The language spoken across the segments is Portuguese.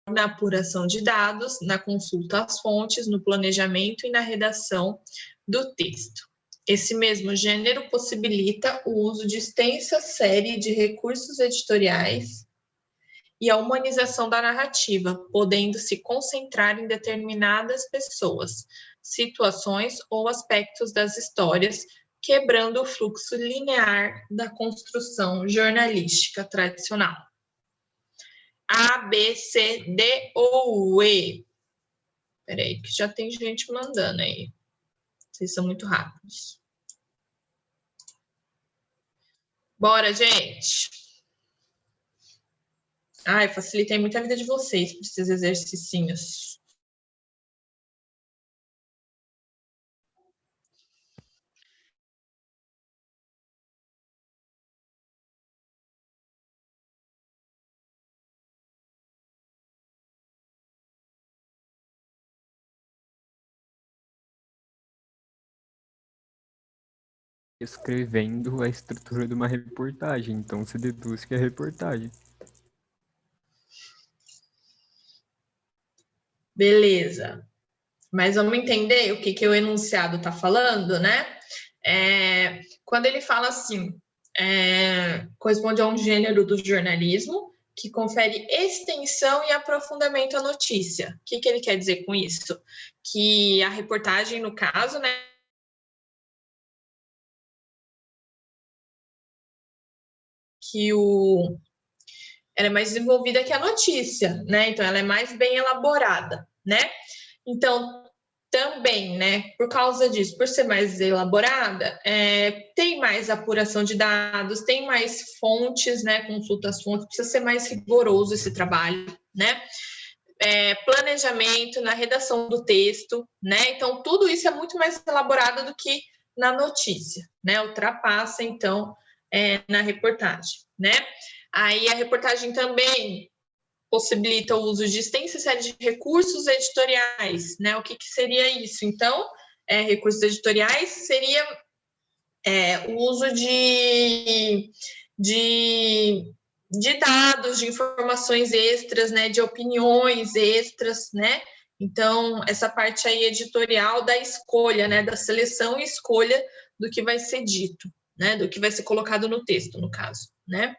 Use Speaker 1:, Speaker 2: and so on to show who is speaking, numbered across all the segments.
Speaker 1: na apuração de dados, na consulta às fontes, no planejamento e na redação do texto. Esse mesmo gênero possibilita o uso de extensa série de recursos editoriais e a humanização da narrativa, podendo se concentrar em determinadas pessoas, situações ou aspectos das histórias, quebrando o fluxo linear da construção jornalística tradicional. A, B, C, D ou E? Peraí, que já tem gente mandando aí. Vocês são muito rápidos. Bora, gente! Ai, facilitei muito a vida de vocês para esses exercícios.
Speaker 2: Escrevendo a estrutura de uma reportagem, então se deduz que é reportagem.
Speaker 1: Beleza. Mas vamos entender o que o enunciado está falando, né? Quando ele fala assim, corresponde a um gênero do jornalismo que confere extensão e aprofundamento à notícia. O que ele quer dizer com isso? Que a reportagem, no caso, né, ela é mais desenvolvida que a notícia, né? Então, ela é mais bem elaborada, né? Então, também, né, por causa disso, por ser mais elaborada, tem mais apuração de dados, tem mais fontes, né, consulta as fontes, precisa ser mais rigoroso esse trabalho, né? Planejamento na redação do texto, né? Então, tudo isso é muito mais elaborado do que na notícia, né? Ultrapassa, então, na reportagem, né? Aí a reportagem também possibilita o uso de extensa série de recursos editoriais, né? O que seria isso? Então, recursos editoriais seria o uso de dados, de informações extras, né? De opiniões extras, né? Então, essa parte aí editorial da escolha, né? Da seleção e escolha do que vai ser dito, né? Do que vai ser colocado no texto, no caso, né?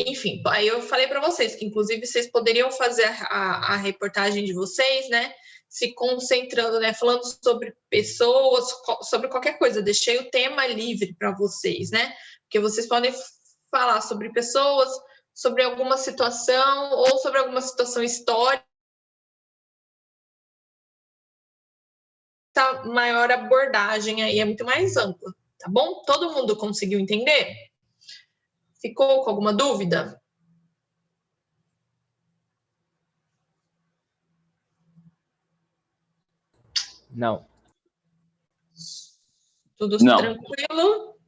Speaker 1: Enfim, aí eu falei para vocês que, inclusive, vocês poderiam fazer a reportagem de vocês, né? Se concentrando, né? Falando sobre pessoas, sobre qualquer coisa. Deixei o tema livre para vocês, né? Porque vocês podem falar sobre pessoas, sobre alguma situação ou sobre alguma situação histórica. A maior abordagem aí é muito mais ampla, tá bom? Todo mundo conseguiu entender? Ficou com alguma dúvida?
Speaker 2: Não.
Speaker 1: Tudo tranquilo?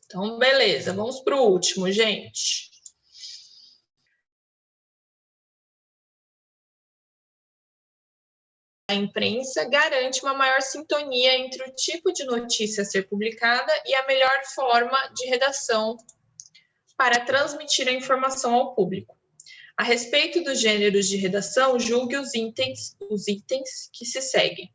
Speaker 1: Então, beleza. Vamos para o último, gente. A imprensa garante uma maior sintonia entre o tipo de notícia a ser publicada e a melhor forma de redação para transmitir a informação ao público. A respeito dos gêneros de redação, julgue os itens que se seguem.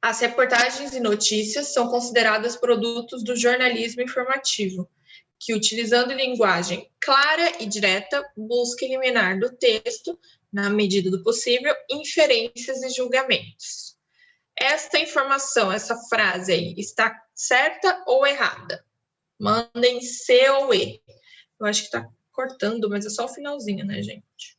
Speaker 1: As reportagens e notícias são consideradas produtos do jornalismo informativo, que, utilizando linguagem clara e direta, busca eliminar do texto, na medida do possível, inferências e julgamentos. Esta informação, essa frase aí, está certa ou errada? Mandem C ou E. Eu acho que está cortando, mas é só o finalzinho, né, gente?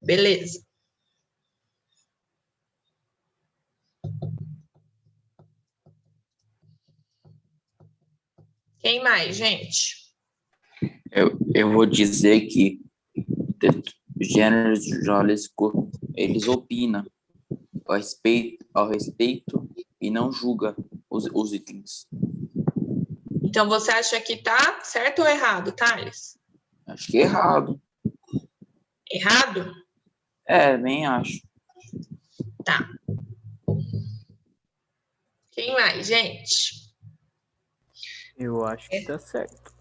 Speaker 1: Beleza. Quem mais, gente?
Speaker 3: Eu vou dizer que os gêneros jornalísticos, eles opinam ao respeito e não julgam os itens.
Speaker 1: Então, você acha que tá certo ou errado, Thales?
Speaker 3: Acho que é errado.
Speaker 1: Errado?
Speaker 3: Nem acho.
Speaker 1: Tá. Quem mais, gente?
Speaker 2: Eu acho que tá certo.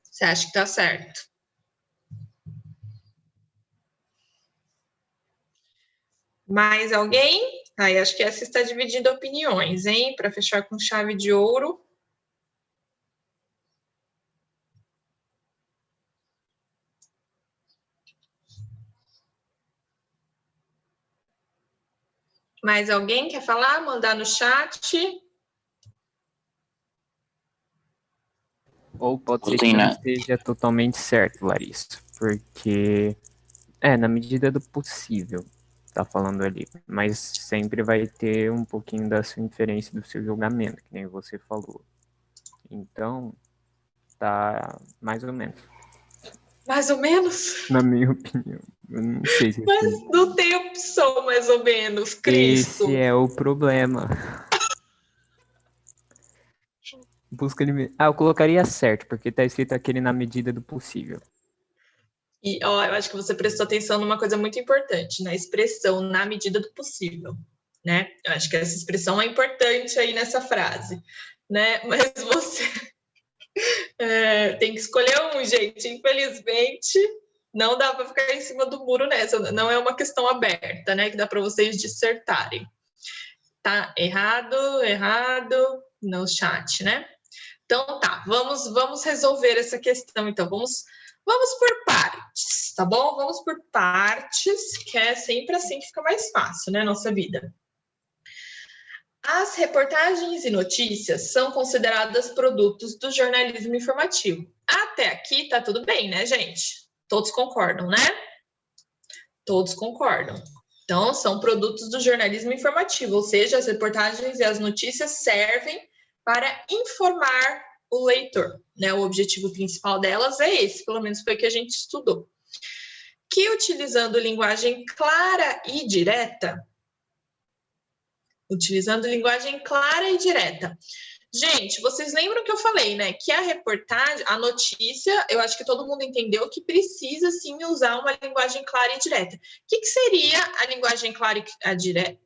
Speaker 1: Você acha que tá certo? Mais alguém? Aí acho que essa está dividindo opiniões, hein? Para fechar com chave de ouro. Mais alguém quer falar? Mandar no chat.
Speaker 2: Ou pode ser
Speaker 3: Tem,
Speaker 2: que não
Speaker 3: né?
Speaker 2: esteja totalmente certo, Larissa. Porque, na medida do possível, tá falando ali. Mas sempre vai ter um pouquinho da sua inferência, do seu julgamento, que nem você falou. Então, tá mais ou menos.
Speaker 1: Mais ou menos?
Speaker 2: Na minha opinião. Eu não sei se...
Speaker 1: Mas não tem opção, mais ou menos, Cristo.
Speaker 2: Esse é o problema. Busca limite. Eu colocaria certo, porque tá escrito aquele na medida do possível.
Speaker 1: E, eu acho que você prestou atenção numa coisa muito importante, na expressão na medida do possível, né? Eu acho que essa expressão é importante aí nessa frase, né? Mas você tem que escolher um, gente. Infelizmente, não dá para ficar em cima do muro nessa. Não é uma questão aberta, né? Que dá para vocês dissertarem. Tá errado no chat, né? Então tá, vamos resolver essa questão. Então vamos por partes, tá bom? Vamos por partes, que é sempre assim que fica mais fácil, né? Nossa vida. As reportagens e notícias são consideradas produtos do jornalismo informativo. Até aqui tá tudo bem, né, gente? Todos concordam, né? Todos concordam. Então, são produtos do jornalismo informativo, ou seja, as reportagens e as notícias servem para informar o leitor, né? O objetivo principal delas é esse, pelo menos foi o que a gente estudou. Que utilizando linguagem clara e direta, Gente, vocês lembram que eu falei, né? Que a reportagem, a notícia, eu acho que todo mundo entendeu que precisa sim usar uma linguagem clara e direta. O que seria a linguagem clara e direta?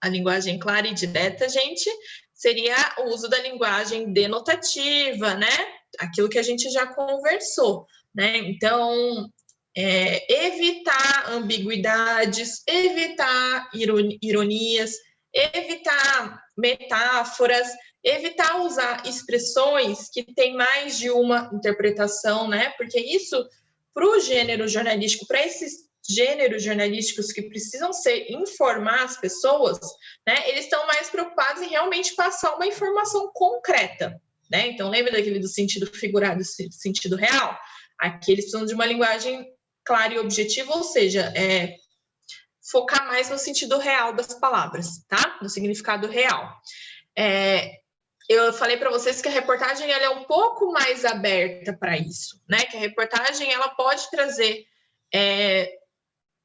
Speaker 1: A linguagem clara e direta, gente, seria o uso da linguagem denotativa, né? Aquilo que a gente já conversou, né? Então, evitar ambiguidades, evitar ironias, evitar metáforas, evitar usar expressões que têm mais de uma interpretação, né? Porque isso, para o gênero jornalístico, para esses gêneros jornalísticos que precisam informar as pessoas, né? Eles estão mais preocupados em realmente passar uma informação concreta, né? Então, lembra daquele do sentido figurado e do sentido real? Aqui eles precisam de uma linguagem clara e objetiva, ou seja, focar mais no sentido real das palavras, tá? No significado real. Eu falei para vocês que a reportagem ela é um pouco mais aberta para isso, né? Que a reportagem ela pode trazer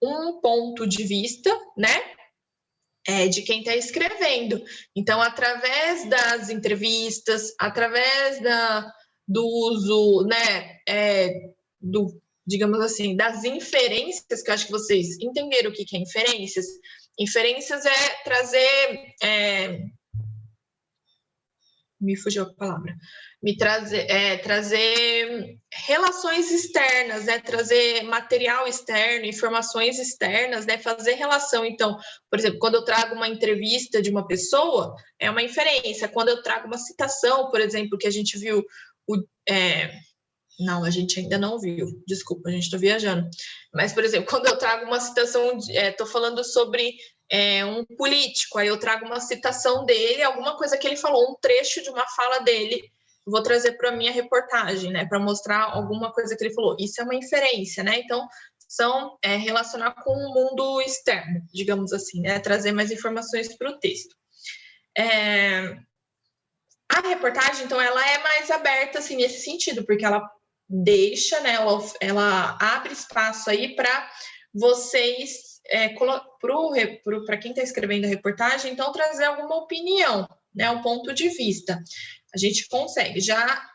Speaker 1: um ponto de vista, né? De quem está escrevendo. Então, através das entrevistas, através do uso, né? Digamos assim, das inferências, que eu acho que vocês entenderam o que é inferências. Inferências é trazer... me fugiu a palavra. Trazer relações externas, né? Trazer material externo, informações externas, né? Fazer relação. Então, por exemplo, quando eu trago uma entrevista de uma pessoa, é uma inferência. Quando eu trago uma citação, por exemplo, que a gente viu... Não, a gente ainda não viu. Desculpa, a gente está viajando. Mas, por exemplo, quando eu trago uma citação, estou falando sobre um político, aí eu trago uma citação dele, alguma coisa que ele falou, um trecho de uma fala dele, vou trazer para a minha reportagem, né? Para mostrar alguma coisa que ele falou. Isso é uma inferência, né? Então, são relacionar com o mundo externo, digamos assim, né? Trazer mais informações para o texto. A reportagem, então, ela é mais aberta, assim, nesse sentido, porque ela deixa, né, ela abre espaço aí para vocês, para quem está escrevendo a reportagem, então trazer alguma opinião, né, um ponto de vista. A gente consegue. Já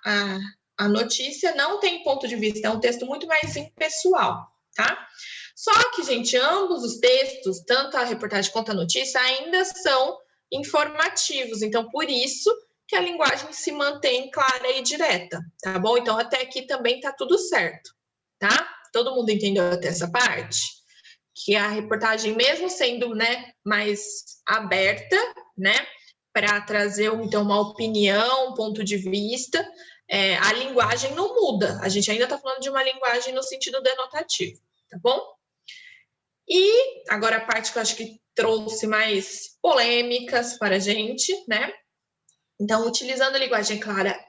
Speaker 1: a notícia não tem ponto de vista, é um texto muito mais impessoal, tá? Só que, gente, ambos os textos, tanto a reportagem quanto a notícia, ainda são informativos. Então, por isso que a linguagem se mantém clara e direta, tá bom? Então, até aqui também tá tudo certo, tá? Todo mundo entendeu até essa parte? Que a reportagem, mesmo sendo, né, mais aberta, né, para trazer então uma opinião, um ponto de vista, a linguagem não muda. A gente ainda está falando de uma linguagem no sentido denotativo, tá bom? E agora a parte que eu acho que trouxe mais polêmicas para a gente, né? Então, utilizando a linguagem clara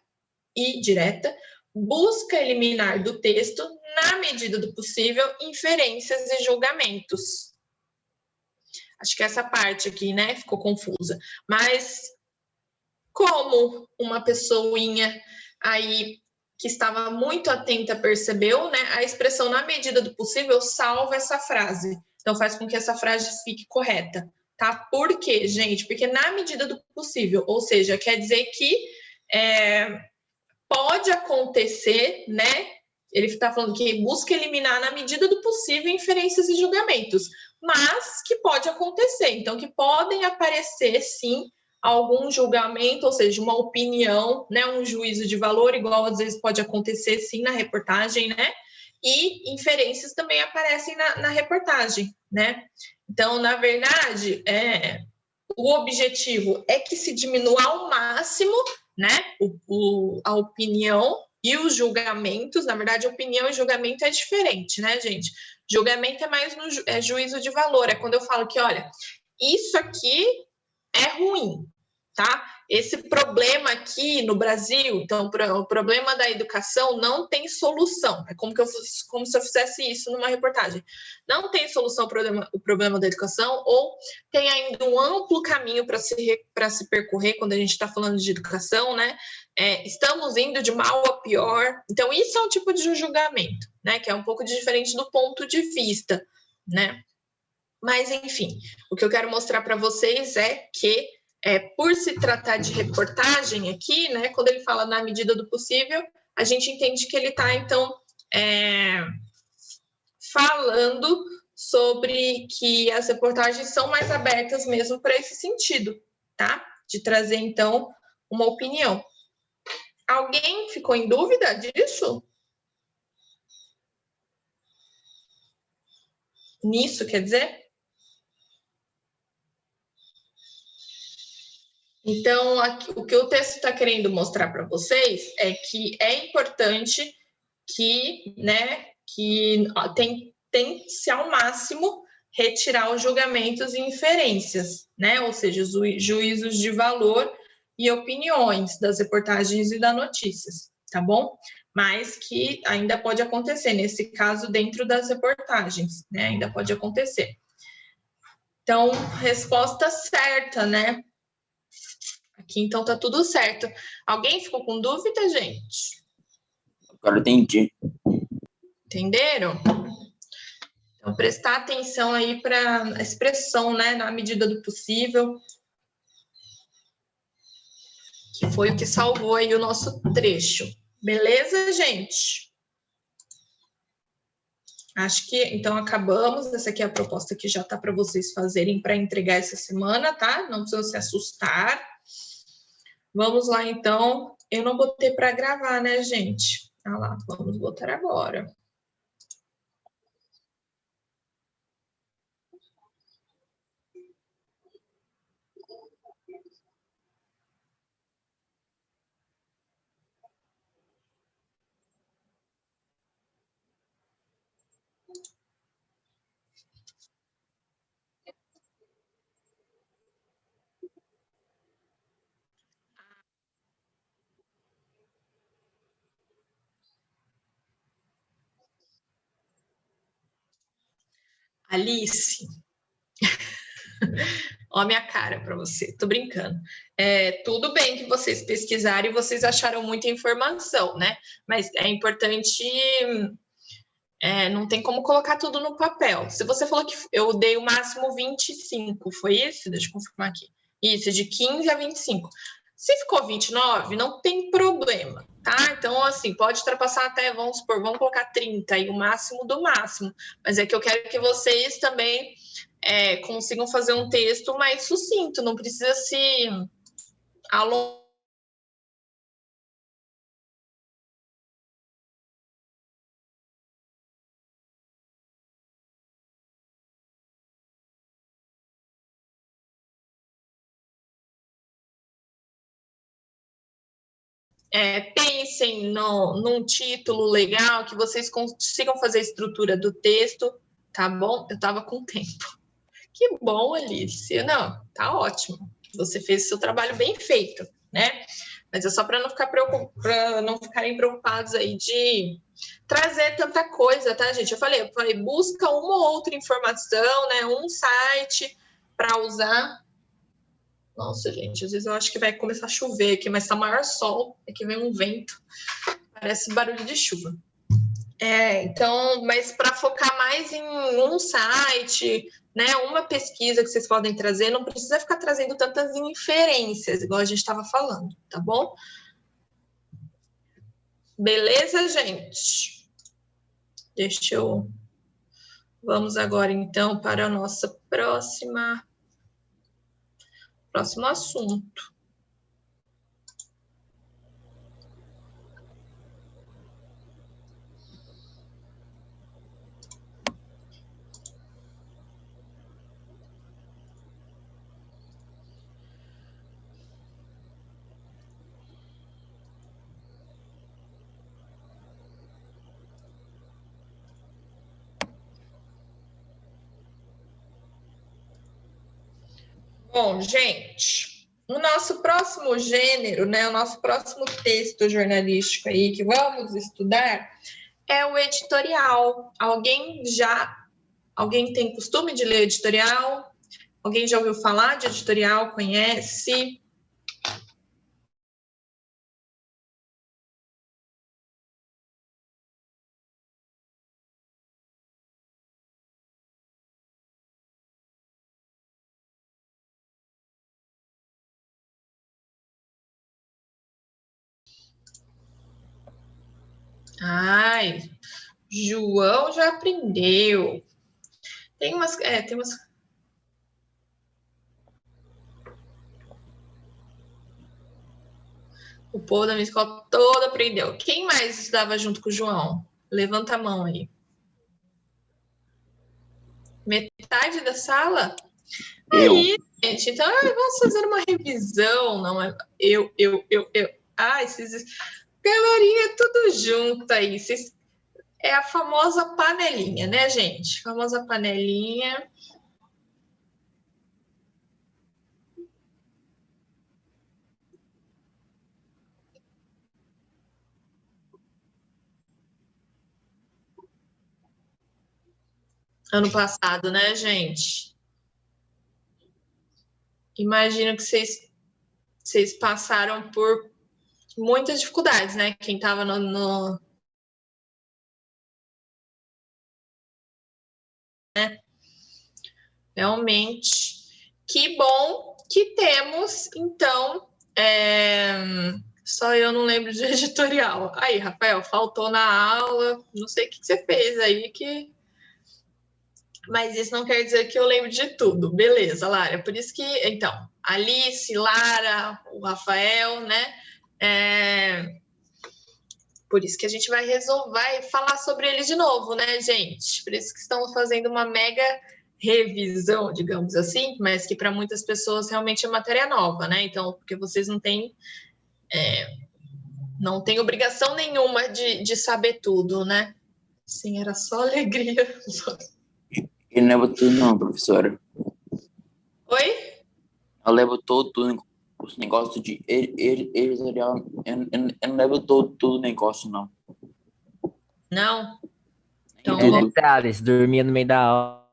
Speaker 1: e direta, busca eliminar do texto, na medida do possível, inferências e julgamentos. Acho que essa parte aqui, né, ficou confusa. Mas como uma pessoinha aí que estava muito atenta percebeu, né, a expressão na medida do possível salva essa frase. Então faz com que essa frase fique correta, tá? Por quê, gente? Porque na medida do possível, ou seja, quer dizer que pode acontecer, né? Ele está falando que busca eliminar na medida do possível inferências e julgamentos, mas que pode acontecer, então que podem aparecer sim algum julgamento, ou seja, uma opinião, né, um juízo de valor, igual às vezes pode acontecer sim na reportagem, né? E inferências também aparecem na reportagem, né? Então, na verdade, o objetivo é que se diminua ao máximo, né, a opinião e os julgamentos. Na verdade, opinião e julgamento é diferente, né, gente? Julgamento é mais no juízo de valor, é quando eu falo que, olha, isso aqui é ruim, tá? Esse problema aqui no Brasil, então, o problema da educação não tem solução. É como se eu fizesse isso numa reportagem. Não tem solução o problema da educação, ou tem ainda um amplo caminho para se percorrer quando a gente está falando de educação, né? Estamos indo de mal a pior. Então, isso é um tipo de julgamento, né? Que é um pouco diferente do ponto de vista, né? Mas, enfim, o que eu quero mostrar para vocês é que, por se tratar de reportagem aqui, né, quando ele fala na medida do possível, a gente entende que ele está, então, falando sobre que as reportagens são mais abertas mesmo para esse sentido, tá? De trazer, então, uma opinião. Alguém ficou em dúvida disso? Nisso, quer dizer? Então, aqui, o que o texto está querendo mostrar para vocês é que é importante que, né, que tem-se ao máximo retirar os julgamentos e inferências, né, ou seja, os juízos de valor e opiniões das reportagens e das notícias, tá bom? Mas que ainda pode acontecer, nesse caso, dentro das reportagens, né, ainda pode acontecer. Então, resposta certa, né? Aqui, então, tá tudo certo. Alguém ficou com dúvida, gente?
Speaker 3: Agora eu entendi.
Speaker 1: Entenderam? Então, prestar atenção aí para a expressão, né, na medida do possível, que foi o que salvou aí o nosso trecho. Beleza, gente? Acho que, então, acabamos. Essa aqui é a proposta que já tá para vocês fazerem para entregar essa semana, tá? Não precisam se assustar. Vamos lá, então. Eu não botei para gravar, né, gente? Ah lá, vamos botar agora. Alice, ó a minha cara para você, tô brincando. Tudo bem que vocês pesquisaram e vocês acharam muita informação, né? Mas é importante, não tem como colocar tudo no papel. Se você falou que eu dei o máximo 25, foi isso? Deixa eu confirmar aqui. Isso, de 15 a 25. Se ficou 29, não tem problema, tá? Então, assim, pode ultrapassar até, vamos supor, vamos colocar 30 e o máximo do máximo. Mas é que eu quero que vocês também consigam fazer um texto mais sucinto, não precisa se alongar. Pensem num título legal, que vocês consigam fazer a estrutura do texto, tá bom? Eu estava com tempo. Que bom, Alice. Não, tá ótimo. Você fez o seu trabalho bem feito, né? Mas é só para não ficarem preocupados aí de trazer tanta coisa, tá, gente? Eu falei, busca uma ou outra informação, né? Um site para usar. Nossa, gente, às vezes eu acho que vai começar a chover aqui, mas tá maior sol, é que vem um vento, parece barulho de chuva. Então, mas para focar mais em um site, né, uma pesquisa que vocês podem trazer, não precisa ficar trazendo tantas inferências, igual a gente estava falando, tá bom? Beleza, gente? Vamos agora, então, para a nossa próximo assunto. Bom, gente, o nosso próximo gênero, né, o nosso próximo texto jornalístico aí que vamos estudar é o editorial. Alguém tem costume de ler editorial? Alguém já ouviu falar de editorial? Conhece? Ai, João já aprendeu. Tem umas. O povo da minha escola todo aprendeu. Quem mais estudava junto com o João? Levanta a mão aí. Metade da sala? Aí, gente, então vamos fazer uma revisão, não é? Eu. Esses galerinha tudo junto aí. É a famosa panelinha, né, gente? Famosa panelinha. Ano passado, né, gente? Imagino que vocês passaram por muitas dificuldades, né? Quem estava né? Realmente. Que bom que temos, então. Só eu não lembro de editorial. Aí, Rafael, faltou na aula. Não sei o que você fez aí Mas isso não quer dizer que eu lembro de tudo. Beleza, Lara. Por isso que, então, Alice, Lara, o Rafael, né? Por isso que a gente vai falar sobre ele de novo, né, gente? Por isso que estamos fazendo uma mega revisão, digamos assim, mas que para muitas pessoas realmente é matéria nova, né? Então, porque vocês não têm obrigação nenhuma de saber tudo, né? Sim, era só alegria.
Speaker 3: Eu não levo tudo não, professora.
Speaker 1: Oi?
Speaker 3: Eu levo todo os negócios de editorial. Eu não levo todo o negócio, não.
Speaker 1: Não? Então,
Speaker 3: Tudo.
Speaker 4: Thales, dormia no meio da aula.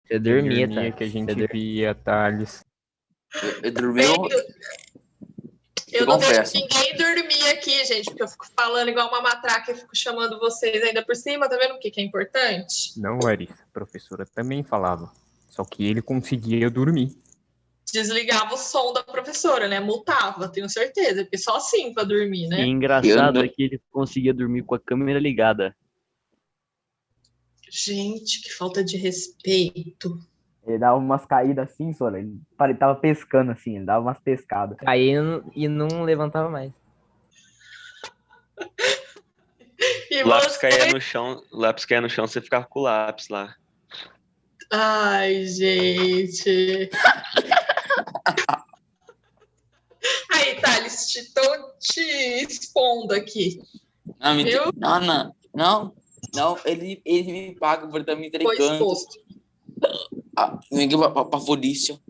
Speaker 4: Você dormia,
Speaker 2: Dormia
Speaker 4: tá?
Speaker 2: que a gente via, Thales.
Speaker 3: Eu dormi.
Speaker 1: Eu não deixo ninguém dormir aqui, gente, porque eu fico falando igual uma matraca e fico chamando vocês ainda por cima, tá vendo o que é importante?
Speaker 2: Não, Larissa, a professora também falava. Só que ele conseguia dormir.
Speaker 1: desligava o som da professora, né? Multava, tenho certeza, porque só assim pra dormir,
Speaker 4: E
Speaker 1: né?
Speaker 4: engraçado é que ele conseguia dormir com a câmera ligada.
Speaker 1: Gente, que falta de respeito.
Speaker 5: Ele dava umas caídas assim, Sora. Ele tava pescando assim, ele dava umas pescadas.
Speaker 4: Caindo e não levantava mais.
Speaker 1: E
Speaker 6: O lápis
Speaker 1: você?
Speaker 6: caía no chão, você ficava com o lápis lá.
Speaker 1: Ai, gente. Aí, Thales, tô te expondo aqui.
Speaker 3: Não,
Speaker 1: Viu?
Speaker 3: não, ele me paga por estar me
Speaker 1: Foi
Speaker 3: entregando.
Speaker 1: exposto.
Speaker 3: Me liguei pra polícia.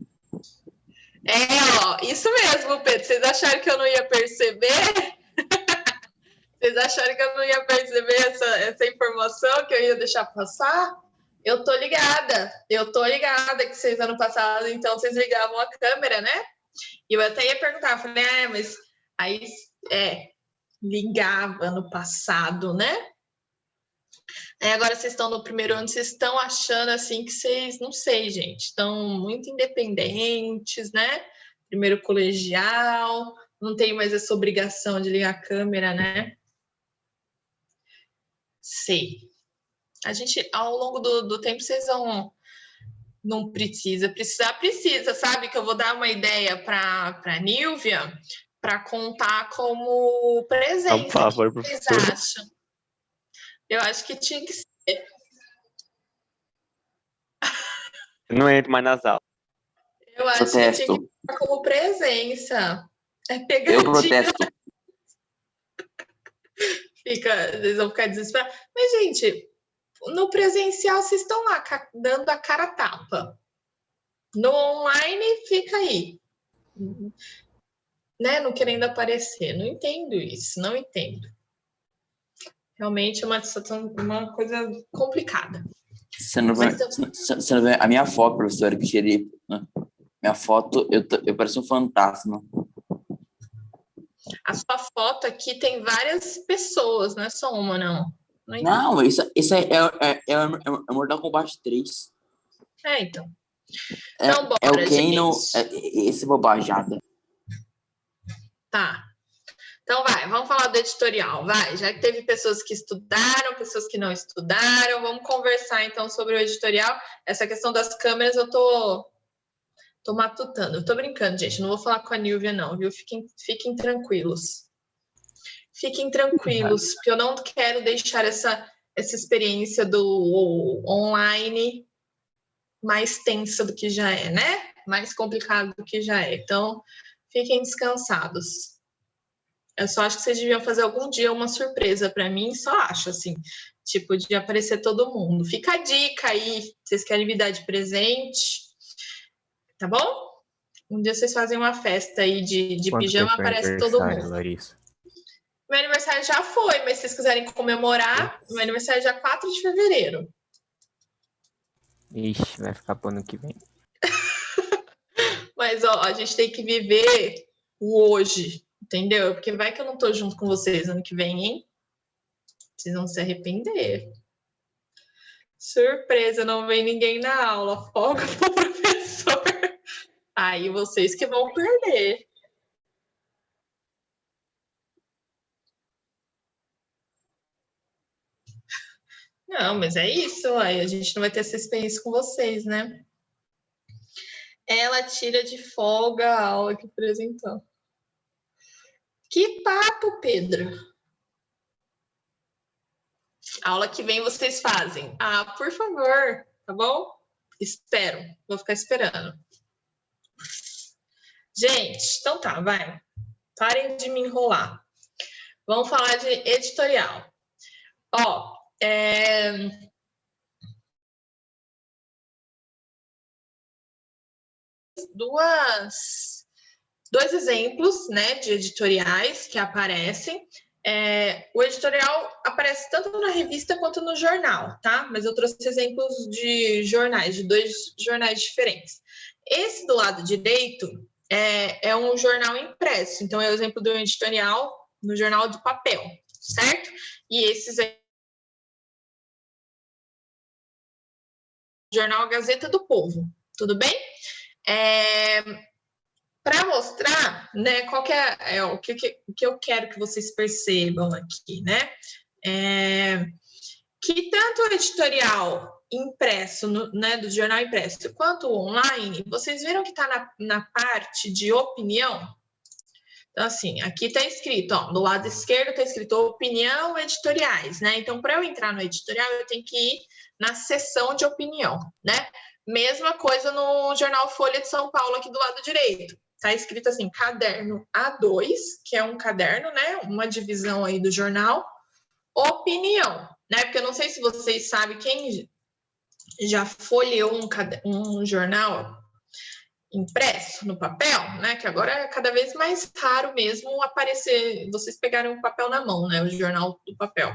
Speaker 1: Ó, isso mesmo, Pedro. Vocês acharam que eu não ia perceber? Vocês acharam que eu não ia perceber essa informação, que eu ia deixar passar? Eu tô ligada que vocês ano passado, então, vocês ligavam a câmera, né? E eu até ia perguntar, falei, mas aí, ligava no passado, né? Aí agora vocês estão no primeiro ano, vocês estão achando, assim, que vocês, não sei, gente, estão muito independentes, né? Primeiro colegial, não tem mais essa obrigação de ligar a câmera, né? Sei. A gente, ao longo do tempo, vocês vão... Não precisa, sabe? Que eu vou dar uma ideia para Nilvia para contar como presença.
Speaker 6: Por favor,
Speaker 1: O que vocês
Speaker 6: professor.
Speaker 1: acham? Eu acho que tinha que ser.
Speaker 6: Não entro mais nas aulas.
Speaker 1: Eu acho que tinha que
Speaker 3: Protesto.
Speaker 1: ser como presença. É
Speaker 3: Eu
Speaker 1: pegadinha.
Speaker 3: protesto.
Speaker 1: Eles vão ficar desesperados. Mas, gente, no presencial vocês estão lá dando a cara a tapa. No online, fica aí. Né? Não querendo aparecer. Não entendo isso, não entendo. Realmente é uma coisa complicada.
Speaker 3: Você não vê a minha foto, professora, que tirei. Né? Minha foto, eu pareço um fantasma.
Speaker 1: A sua foto aqui tem várias pessoas, não é só uma, não.
Speaker 3: Não, isso é Mortal Kombat 3.
Speaker 1: Então. Então, bora,
Speaker 3: é o Kano,
Speaker 1: gente.
Speaker 3: esse bobajada.
Speaker 1: Tá. Então vamos falar do editorial, já que teve pessoas que estudaram, pessoas que não estudaram, vamos conversar então sobre o editorial. Essa questão das câmeras eu tô matutando, eu tô brincando, gente, não vou falar com a Nilvia não, viu? Fiquem tranquilos. Fiquem tranquilos, porque eu não quero deixar essa experiência do online mais tensa do que já é, né? Mais complicado do que já é. Então, fiquem descansados. Eu só acho que vocês deviam fazer algum dia uma surpresa para mim, só acho, assim, tipo, de aparecer todo mundo. Fica a dica aí, vocês querem me dar de presente, tá bom? Um dia vocês fazem uma festa aí de pijama, aparece todo mundo.
Speaker 2: Larissa?
Speaker 1: Meu aniversário já foi, mas se vocês quiserem comemorar, meu aniversário é dia 4 de fevereiro.
Speaker 2: Ixi, vai ficar pro ano que vem.
Speaker 1: Mas, ó, a gente tem que viver o hoje. Entendeu? Porque vai que eu não tô junto com vocês ano que vem, hein? Vocês vão se arrepender. Surpresa, não vem ninguém na aula. Folga pro professor. Aí vocês que vão perder. Não, mas é isso. Aí a gente não vai ter essa experiência com vocês, né? Ela tira de folga a aula que apresentou. Que papo, Pedro. A aula que vem vocês fazem. Por favor, tá bom? Espero. Vou ficar esperando. Gente, então tá, vai. Parem de me enrolar. Vamos falar de editorial. Ó, dois exemplos, né, de editoriais que aparecem. O editorial aparece tanto na revista quanto no jornal, tá? Mas eu trouxe exemplos de jornais, de 2 jornais diferentes. Esse do lado direito é um jornal impresso, então é o exemplo do editorial no jornal de papel, certo? E esses é o jornal Gazeta do Povo, tudo bem? para mostrar, né, qual que o que eu quero que vocês percebam aqui, né? Que tanto o editorial impresso, né, do jornal impresso, quanto o online, vocês viram que está na parte de opinião? Então, assim, aqui está escrito, ó, do lado esquerdo está escrito opinião editoriais, né? Então, para eu entrar no editorial, eu tenho que ir na seção de opinião, né? Mesma coisa no jornal Folha de São Paulo, aqui do lado direito. Está escrito assim, caderno A2, que é um caderno, né? Uma divisão aí do jornal, opinião, né? Porque eu não sei se vocês sabem, quem já folheou um jornal impresso no papel, né? Que agora é cada vez mais raro mesmo aparecer, vocês pegarem um papel na mão, né? O jornal do papel.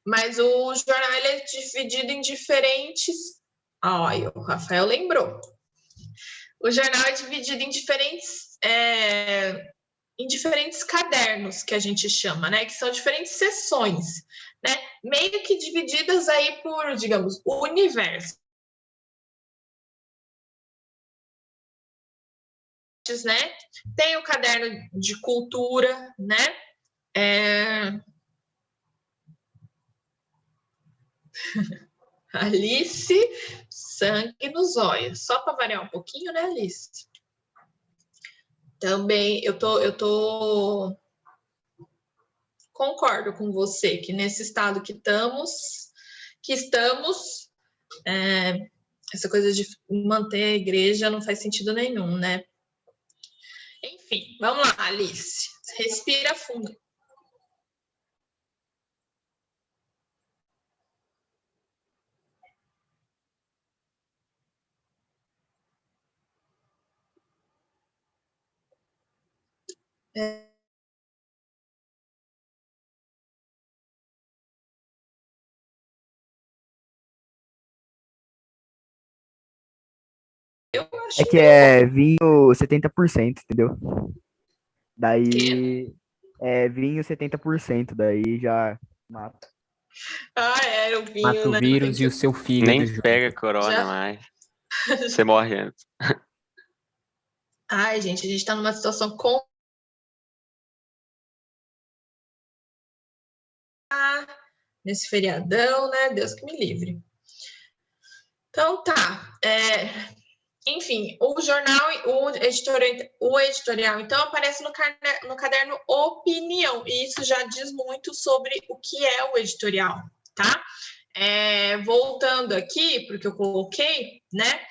Speaker 1: Mas o jornal ele é dividido em diferentes. Olha, o Rafael lembrou. O jornal é dividido em diferentes cadernos, que a gente chama, né? Que são diferentes seções, né? Meio que divididas aí por, digamos, universo. Né? Tem o caderno de cultura, né? Alice, sangue nos olhos. Só para variar um pouquinho, né, Alice? Também eu concordo com você que nesse estado que estamos, essa coisa de manter a igreja não faz sentido nenhum, né? Enfim, vamos lá, Alice. Respira fundo.
Speaker 5: É que é vinho 70%, entendeu? Daí é vinho 70%, daí já mata.
Speaker 1: Era o vinho,
Speaker 2: Mata o
Speaker 1: né?
Speaker 2: vírus e o seu fígado.
Speaker 6: Nem pega corona mais. Você morre antes.
Speaker 1: Ai, gente, a gente tá numa situação nesse feriadão, né? Deus que me livre. Então tá. Enfim, o jornal, o editorial, então, aparece no caderno Opinião, e isso já diz muito sobre o que é o editorial, tá? Voltando aqui, porque eu coloquei, né?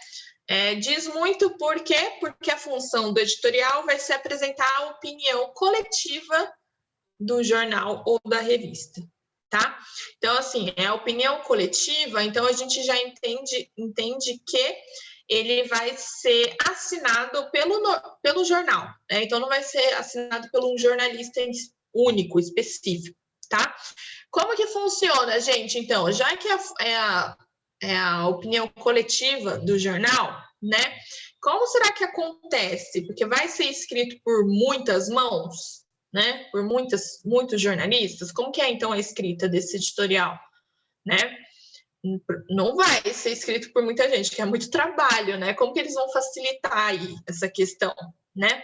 Speaker 1: Diz muito por quê? Porque a função do editorial vai ser apresentar a opinião coletiva do jornal ou da revista, tá? Então, assim, é a opinião coletiva, então a gente já entende que ele vai ser assinado pelo jornal, né? Então não vai ser assinado por um jornalista único, específico, tá? Como que funciona, gente? Então, já que é a opinião coletiva do jornal, né? Como será que acontece? Porque vai ser escrito por muitas mãos, né? Por muitos jornalistas. Como que é, então, a escrita desse editorial, né? Não vai ser escrito por muita gente, que é muito trabalho, né? Como que eles vão facilitar aí essa questão, né?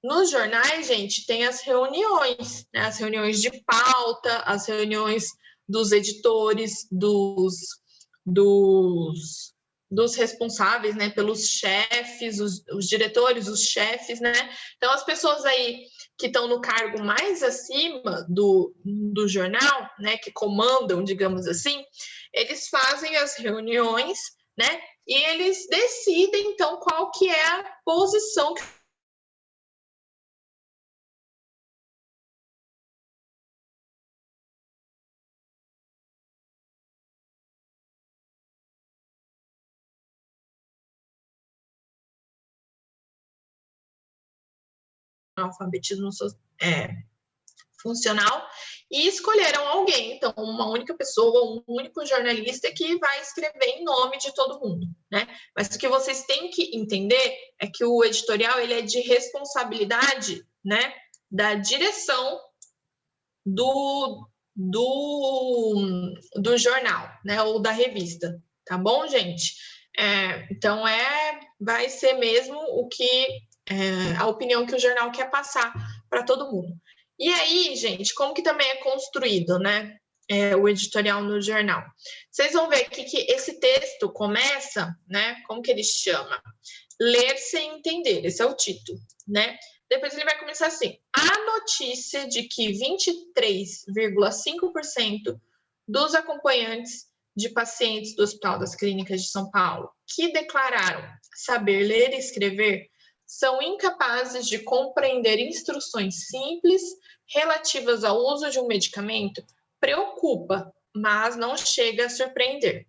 Speaker 1: Nos jornais, gente, tem as reuniões, né? As reuniões de pauta, as reuniões dos editores, dos responsáveis, né? Pelos chefes, os diretores, os chefes, né? Então, as pessoas aí que estão no cargo mais acima do jornal, né? Que comandam, digamos assim, eles fazem as reuniões, né? E eles decidem, então, qual que é a posição que alfabetismo funcional, e escolheram alguém, então, uma única pessoa, um único jornalista que vai escrever em nome de todo mundo, né? Mas o que vocês têm que entender é que o editorial, ele é de responsabilidade, né, da direção do jornal, né, ou da revista, tá bom, gente? Então, vai ser mesmo o que a opinião que o jornal quer passar para todo mundo. E aí, gente, como que também é construído, né, o editorial no jornal? Vocês vão ver aqui que esse texto começa, né, como que ele chama? Ler sem entender, esse é o título, né? Depois ele vai começar assim: a notícia de que 23,5% dos acompanhantes de pacientes do Hospital das Clínicas de São Paulo que declararam saber ler e escrever são incapazes de compreender instruções simples relativas ao uso de um medicamento preocupa, mas não chega a surpreender,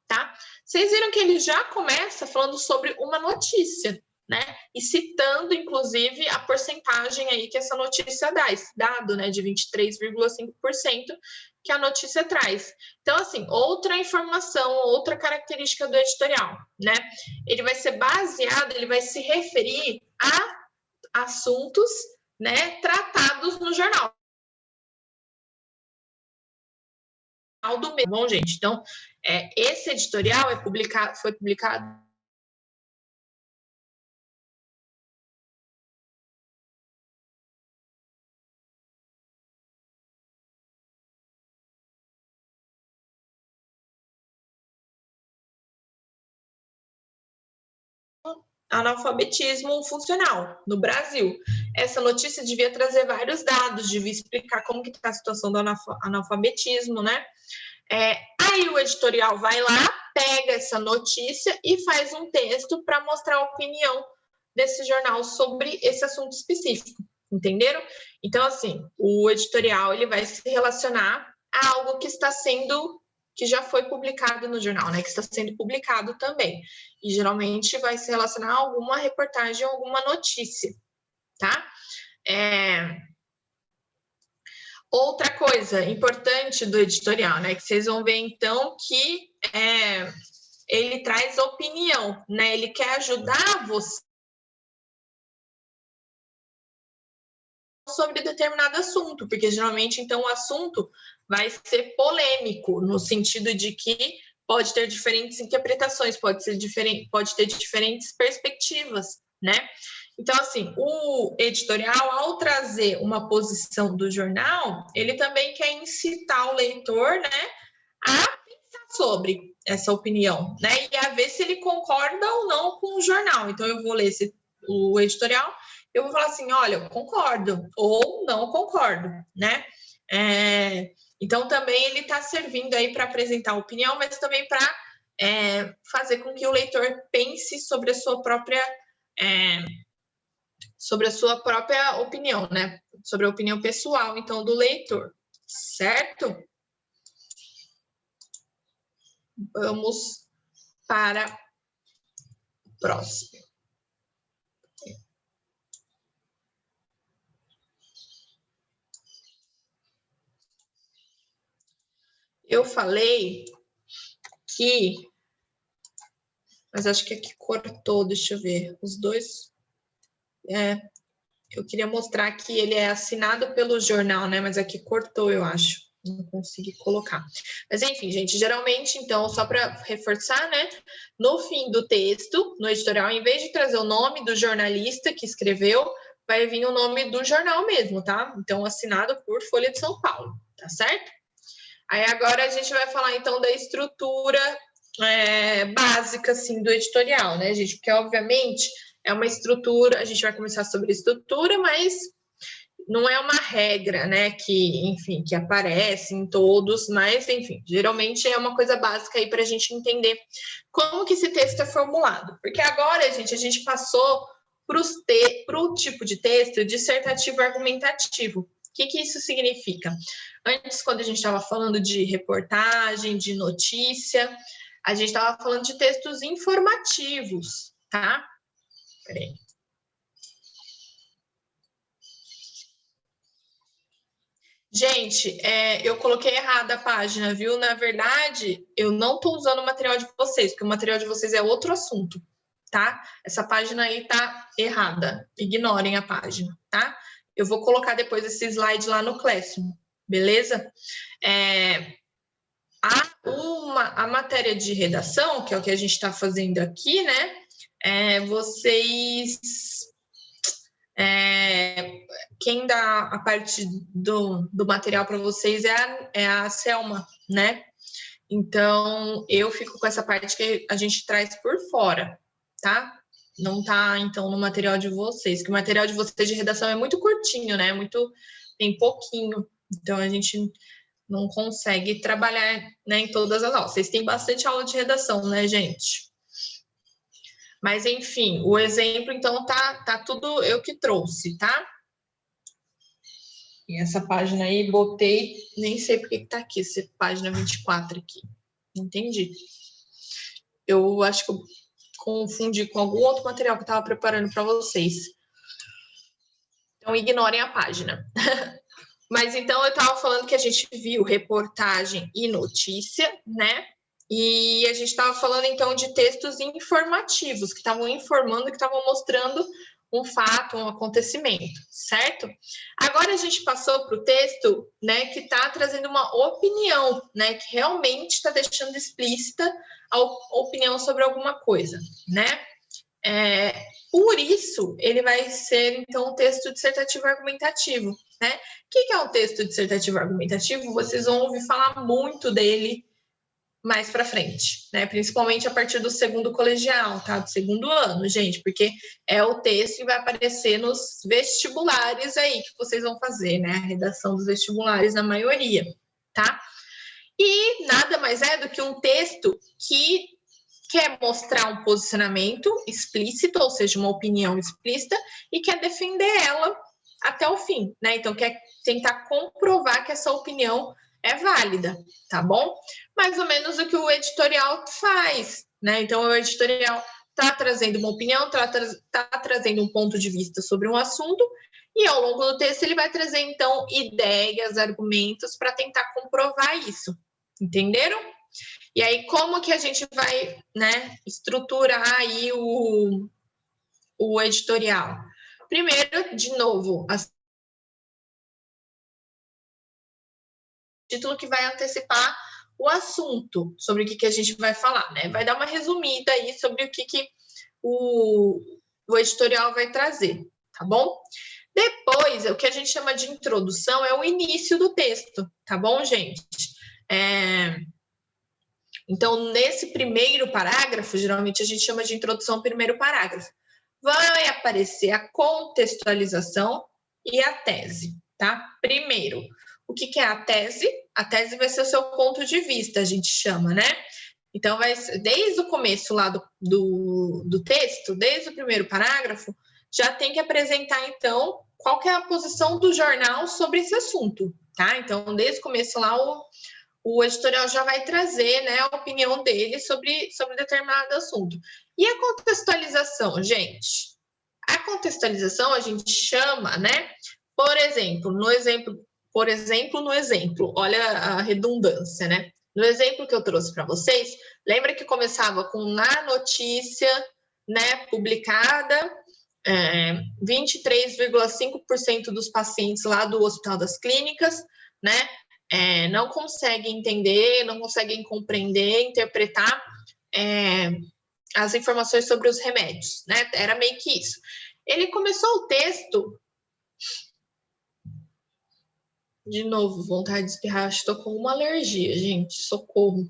Speaker 1: tá? Vocês viram que ele já começa falando sobre uma notícia, né? E citando, inclusive, a porcentagem aí que essa notícia dá, esse dado, né, de 23,5% que a notícia traz. Então, assim, outra informação, outra característica do editorial, né? Ele vai ser baseado, ele vai se referir a assuntos, né, tratados no jornal. Do mesmo. Bom, gente, então, esse editorial foi publicado analfabetismo funcional no Brasil. Essa notícia devia trazer vários dados, devia explicar como que está a situação do analfabetismo, né? Aí o editorial vai lá, pega essa notícia e faz um texto para mostrar a opinião desse jornal sobre esse assunto específico, entenderam? Então, assim, o editorial ele vai se relacionar a algo que já foi publicado no jornal, né? Que está sendo publicado também. E geralmente vai se relacionar a alguma reportagem, alguma notícia, tá? Outra coisa importante do editorial, né? Que vocês vão ver, então, que ele traz opinião, né? Ele quer ajudar você sobre determinado assunto, porque geralmente, então, o assunto vai ser polêmico, no sentido de que pode ter diferentes interpretações, pode ter diferentes perspectivas, né? Então, assim, o editorial, ao trazer uma posição do jornal, ele também quer incitar o leitor, né, a pensar sobre essa opinião, né, e a ver se ele concorda ou não com o jornal. Então, eu vou ler o editorial, eu vou falar assim, olha, eu concordo ou não concordo, né? Então, também ele está servindo aí para apresentar a opinião, mas também para fazer com que o leitor pense sobre a sua própria opinião, né? Sobre a opinião pessoal, então, do leitor, certo? Vamos para o próximo. Eu falei que... Mas acho que aqui cortou, deixa eu ver. Os dois... eu queria mostrar que ele é assinado pelo jornal, né? Mas aqui cortou, eu acho. Não consegui colocar. Mas, enfim, gente, geralmente, então, só para reforçar, né? No fim do texto, no editorial, em vez de trazer o nome do jornalista que escreveu, vai vir o nome do jornal mesmo, tá? Então, assinado por Folha de São Paulo, tá certo? Aí, agora, a gente vai falar, então, da estrutura básica, assim, do editorial, né, gente? Porque, obviamente, é uma estrutura, a gente vai começar sobre a estrutura, mas não é uma regra, né, que, enfim, que aparece em todos, mas, enfim, geralmente é uma coisa básica aí para a gente entender como que esse texto é formulado. Porque agora, gente, a gente passou para o tipo de texto dissertativo argumentativo. O que isso significa? Antes, quando a gente estava falando de reportagem, de notícia, a gente estava falando de textos informativos, tá? Peraí. Gente, eu coloquei errada a página, viu? Na verdade, eu não estou usando o material de vocês, porque o material de vocês é outro assunto, tá? Essa página aí tá errada. Ignorem a página, tá? Eu vou colocar depois esse slide lá no Classroom, beleza? A matéria de redação, que é o que a gente está fazendo aqui, né? Vocês Quem dá a parte do material para vocês é a Selma, né? Então, eu fico com essa parte que a gente traz por fora, tá? Não tá, então, no material de vocês, que o material de vocês de redação é muito curtinho, né? Tem pouquinho, então a gente não consegue trabalhar, né, em todas as aulas. Vocês têm bastante aula de redação, né, gente? Mas, enfim, o exemplo, então, tá tudo eu que trouxe, tá? E essa página aí, botei, nem sei por que tá aqui, essa página 24 aqui. Entendi. Eu acho que eu confundi com algum outro material que eu estava preparando para vocês. Então, ignorem a página. Mas, então, eu estava falando que a gente viu reportagem e notícia, né? E a gente estava falando, então, de textos informativos, que estavam informando, que estavam mostrando um fato, um acontecimento, certo? Agora a gente passou para o texto, né, que está trazendo uma opinião, né, que realmente está deixando explícita a opinião sobre alguma coisa, né? Por isso, ele vai ser, então, um texto dissertativo argumentativo, né? O que é um texto dissertativo argumentativo? Vocês vão ouvir falar muito dele mais para frente, né? Principalmente a partir do segundo colegial, tá? Do segundo ano, gente, porque é o texto que vai aparecer nos vestibulares aí que vocês vão fazer, né? A redação dos vestibulares na maioria, tá? E nada mais é do que um texto que quer mostrar um posicionamento explícito, ou seja, uma opinião explícita, e quer defender ela até o fim, né? Então, quer tentar comprovar que essa opinião é válida, tá bom? Mais ou menos o que o editorial faz, né? Então, o editorial está trazendo uma opinião, está trazendo um ponto de vista sobre um assunto, e ao longo do texto ele vai trazer, então, ideias, argumentos para tentar comprovar isso. Entenderam? E aí, como que a gente vai, né, estruturar aí o editorial? Primeiro, de novo, título que vai antecipar o assunto, sobre o que a gente vai falar, né? Vai dar uma resumida aí sobre o que o editorial vai trazer, tá bom? Depois, o que a gente chama de introdução é o início do texto, tá bom, gente? Então, nesse primeiro parágrafo, geralmente a gente chama de introdução ao primeiro parágrafo, vai aparecer a contextualização e a tese, tá? Primeiro, o que é a tese? A tese vai ser o seu ponto de vista, a gente chama, né? Então, vai ser, desde o começo lá do texto, desde o primeiro parágrafo, já tem que apresentar, então, qual que é a posição do jornal sobre esse assunto, tá? Então, desde o começo lá, o editorial já vai trazer, né, a opinião dele sobre determinado assunto. E a contextualização, gente? A contextualização a gente chama, né, por exemplo, no exemplo, olha a redundância, né? No exemplo que eu trouxe para vocês, lembra que começava com na notícia, né, publicada, 23,5% dos pacientes lá do Hospital das Clínicas, né, não conseguem entender, não conseguem compreender, interpretar as informações sobre os remédios, né? Era meio que isso. Ele começou o texto... De novo, vontade de espirrar, estou com uma alergia, gente, socorro.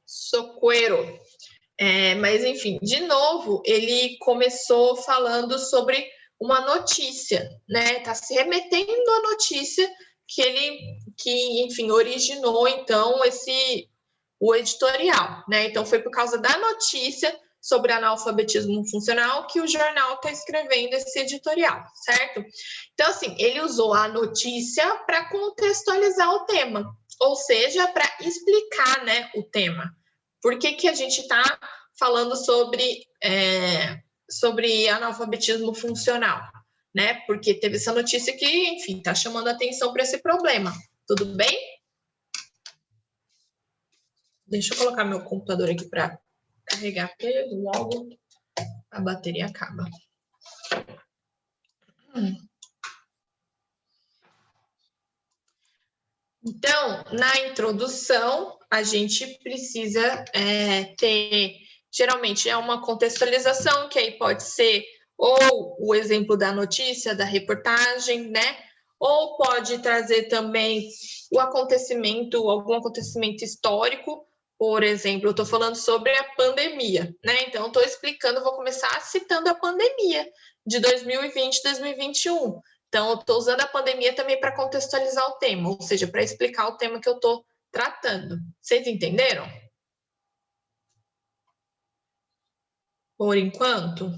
Speaker 1: Socorro. Mas, enfim, de novo, ele começou falando sobre uma notícia, né? Tá se remetendo à notícia que enfim, originou, então, o editorial, né? Então, foi por causa da notícia sobre analfabetismo funcional que o jornal está escrevendo esse editorial, certo? Então, assim, ele usou a notícia para contextualizar o tema, ou seja, para explicar, né, o tema. Por que a gente está falando sobre analfabetismo funcional? Né? Porque teve essa notícia que, enfim, está chamando a atenção para esse problema. Tudo bem? Deixa eu colocar meu computador aqui para carregar, porque logo a bateria acaba. Então, na introdução, a gente precisa ter, geralmente, uma contextualização, que aí pode ser ou o exemplo da notícia, da reportagem, né? Ou pode trazer também o acontecimento, algum acontecimento histórico. Por exemplo, eu estou falando sobre a pandemia, né? Então, estou explicando, vou começar citando a pandemia de 2020 2021. Então, eu estou usando a pandemia também para contextualizar o tema, ou seja, para explicar o tema que eu estou tratando. Vocês entenderam? Por enquanto.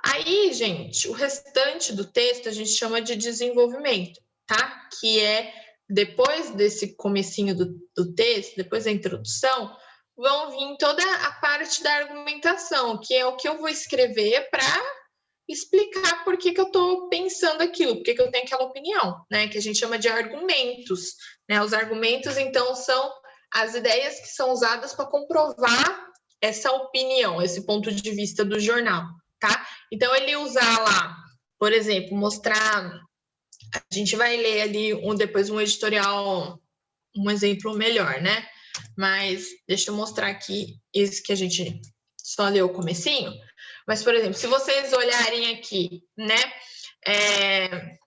Speaker 1: Aí, gente, o restante do texto a gente chama de desenvolvimento, tá? Que é depois desse comecinho do texto, depois da introdução, vão vir toda a parte da argumentação, que é o que eu vou escrever para explicar por que eu estou pensando aquilo, por que eu tenho aquela opinião, né? Que a gente chama de argumentos, né? Os argumentos, então, são as ideias que são usadas para comprovar essa opinião, esse ponto de vista do jornal, tá? Então, ele usar lá, por exemplo, mostrar... A gente vai ler ali depois um editorial, um exemplo melhor, né? Mas deixa eu mostrar aqui esse que a gente só leu o comecinho. Mas, por exemplo, se vocês olharem aqui, né,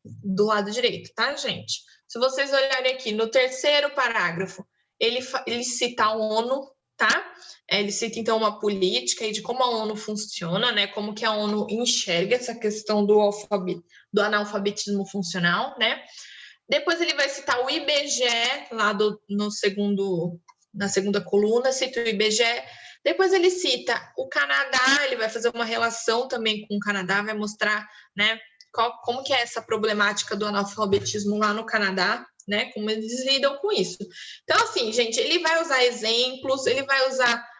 Speaker 1: do lado direito, tá, gente? Se vocês olharem aqui no terceiro parágrafo, ele cita a ONU, tá? Ele cita, então, uma política aí de como a ONU funciona, né? Como que a ONU enxerga essa questão do analfabetismo funcional, né? Depois ele vai citar o IBGE, lá na segunda coluna, cita o IBGE. Depois ele cita o Canadá, ele vai fazer uma relação também com o Canadá, vai mostrar, né, como que é essa problemática do analfabetismo lá no Canadá, né, como eles lidam com isso. Então, assim, gente, ele vai usar exemplos, ele vai usar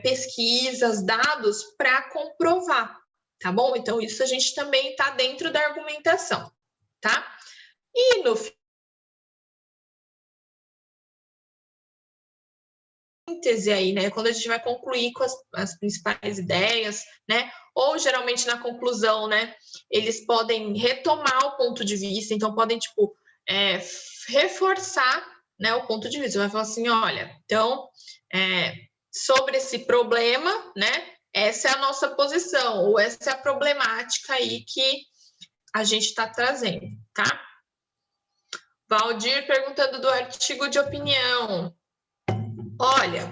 Speaker 1: pesquisas, dados para comprovar, tá bom? Então, isso a gente também está dentro da argumentação, tá? E no síntese aí, né? Quando a gente vai concluir com as principais ideias, né? Ou geralmente na conclusão, né? Eles podem retomar o ponto de vista, então podem, tipo, reforçar, né, o ponto de vista. Vai falar assim, olha, então, sobre esse problema, né? Essa é a nossa posição, ou essa é a problemática aí que a gente está trazendo, tá? Valdir perguntando do artigo de opinião. Olha,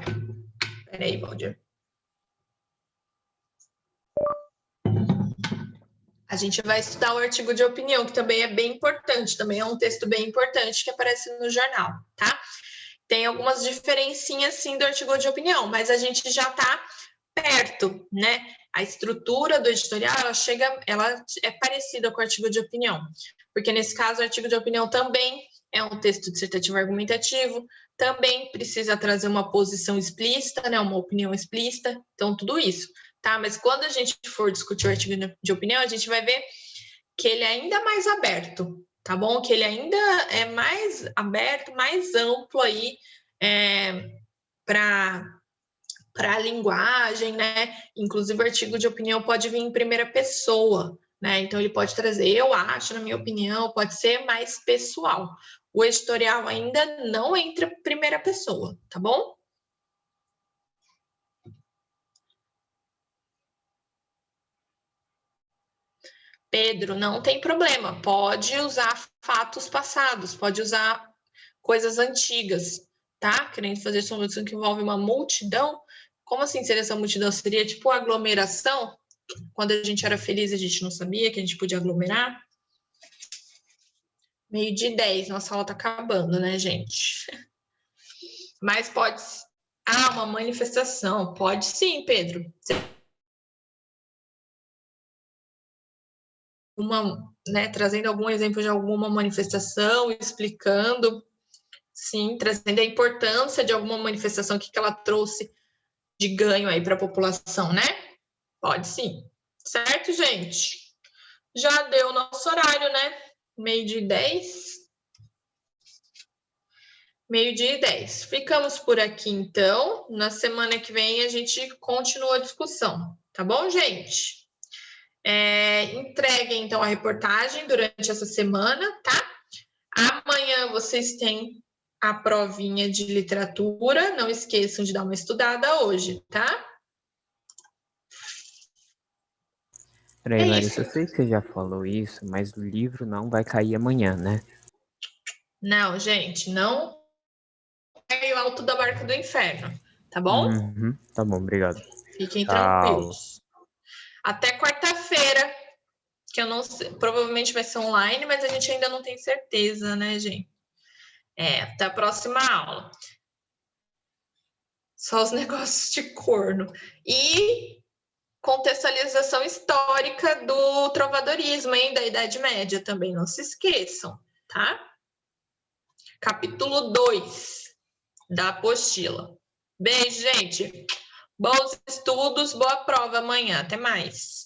Speaker 1: peraí, Valdir. A gente vai estudar o artigo de opinião, que também é bem importante, também é um texto bem importante que aparece no jornal, tá? Tem algumas diferencinhas, sim, do artigo de opinião, mas a gente já está perto, né? A estrutura do editorial, ela é parecida com o artigo de opinião, porque nesse caso o artigo de opinião também é um texto dissertativo argumentativo, também precisa trazer uma posição explícita, né? Uma opinião explícita, então tudo isso, tá? Mas quando a gente for discutir o artigo de opinião, a gente vai ver que ele é ainda mais aberto, tá bom? Que ele ainda é mais aberto, mais amplo aí para a linguagem, né? Inclusive, o artigo de opinião pode vir em primeira pessoa, né? Então, ele pode trazer, eu acho, na minha opinião, pode ser mais pessoal. O editorial ainda não entra em primeira pessoa, tá bom? Pedro, não tem problema, pode usar fatos passados, pode usar coisas antigas, tá? Querendo fazer solução que envolve uma multidão. Como assim seria essa multidão? Seria tipo aglomeração? Quando a gente era feliz, a gente não sabia que a gente podia aglomerar? 12:10, nossa aula tá acabando, né, gente? Mas pode... Ah, uma manifestação. Pode sim, Pedro. Trazendo algum exemplo de alguma manifestação, explicando, sim, trazendo a importância de alguma manifestação, o que ela trouxe de ganho aí para a população, né? Pode sim. Certo, gente? Já deu o nosso horário, né? 12:10. 12:10. Ficamos por aqui, então. Na semana que vem a gente continua a discussão. Tá bom, gente? Entreguem, então, a reportagem durante essa semana, tá? Amanhã vocês têm a provinha de literatura. Não esqueçam de dar uma estudada hoje, tá?
Speaker 2: Peraí,
Speaker 1: É
Speaker 2: Larissa, eu
Speaker 1: isso.
Speaker 2: sei que você já falou isso, mas o livro não vai cair amanhã, né?
Speaker 1: Não, gente, não é o alto da barca do inferno, tá bom?
Speaker 2: Uhum, tá bom, obrigado.
Speaker 1: Fiquem
Speaker 2: Tchau.
Speaker 1: tranquilos. Até quarta-feira, que eu não sei, provavelmente vai ser online, mas a gente ainda não tem certeza, né, gente? Até a próxima aula. Só os negócios de corno. E contextualização histórica do trovadorismo, hein, da Idade Média também, não se esqueçam, tá? Capítulo 2 da apostila. Beijo, gente. Bons estudos, boa prova amanhã. Até mais.